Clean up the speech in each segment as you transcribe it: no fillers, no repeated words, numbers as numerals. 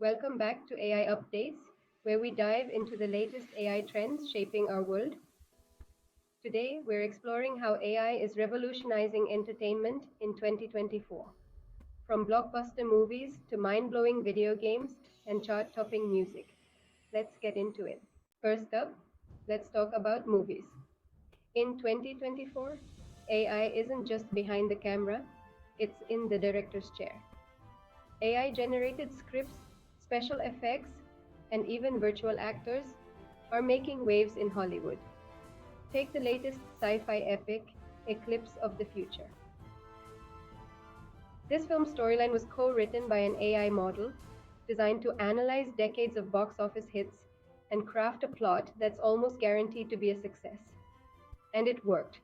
Welcome back to AI Updates, where we dive into the latest AI trends shaping our world. Today, we're exploring how AI is revolutionizing entertainment in 2024. From blockbuster movies to mind blowing video games and chart topping music. Let's get into it. First up, let's talk about movies. In 2024, AI isn't just behind the camera, it's in the director's chair. AI generated scripts, special effects, and even virtual actors are making waves in Hollywood. Take the latest sci fi epic, Eclipse of the Future. This film's storyline was co written by an AI model designed to analyze decades of box office hits and craft a plot that's almost guaranteed to be a success. And it worked.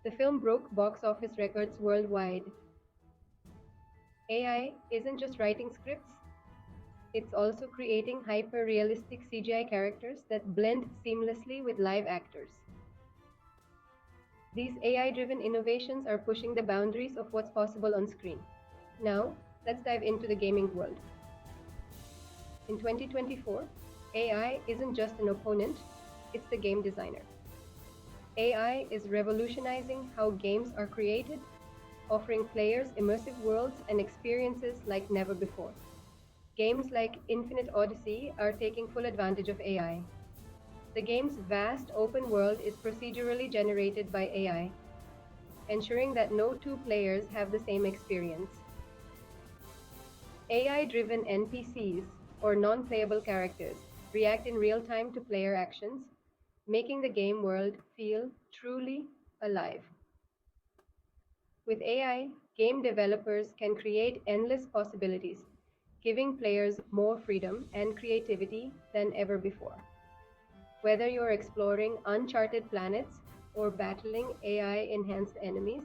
The film broke box office records worldwide. AI isn't just writing scripts, it's also creating hyper realistic CGI characters that blend seamlessly with live actors. These AI driven innovations are pushing the boundaries of what's possible on screen. Now, let's dive into the gaming world. In 2024, AI isn't just an opponent, it's the game designer. AI is revolutionizing how games are created, offering players immersive worlds and experiences like never before. Games like Infinite Odyssey are taking full advantage of AI. The game's vast open world is procedurally generated by AI, ensuring that no two players have the same experience. AI-driven NPCs, or non-playable characters, react in real time to player actions, making the game world feel truly alive. With AI, game developers can create endless possibilities, giving players more freedom and creativity than ever before. Whether you're exploring uncharted planets or battling AI-enhanced enemies,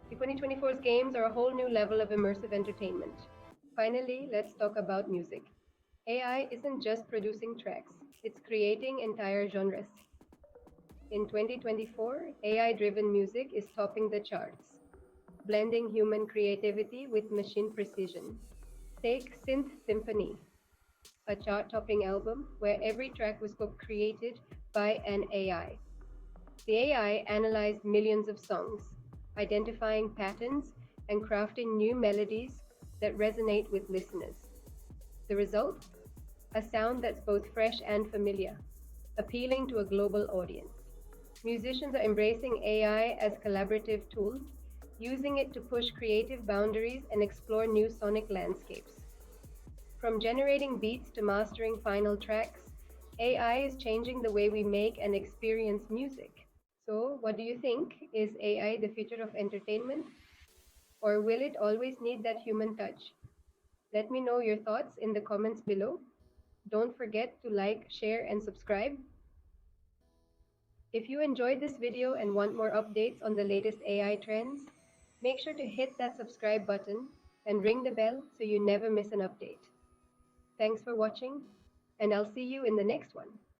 the 2024's games are a whole new level of immersive entertainment. Finally, let's talk about music. AI isn't just producing tracks, it's creating entire genres. In 2024, AI-driven music is topping the charts, blending human creativity with machine precision. Take Synth Symphony, a chart-topping album where every track was created by an AI. The AI analyzed millions of songs, identifying patterns and crafting new melodies that resonate with listeners. The result? A sound that's both fresh and familiar, appealing to a global audience. Musicians are embracing AI as collaborative tool, using it to push creative boundaries and explore new sonic landscapes. From generating beats to mastering final tracks, AI is changing the way we make and experience music. So, what do you think? Is AI the future of entertainment? Or will it always need that human touch? Let me know your thoughts in the comments below. Don't forget to like, share, and subscribe. If you enjoyed this video and want more updates on the latest AI trends, make sure to hit that subscribe button and ring the bell so you never miss an update. Thanks for watching, and I'll see you in the next one.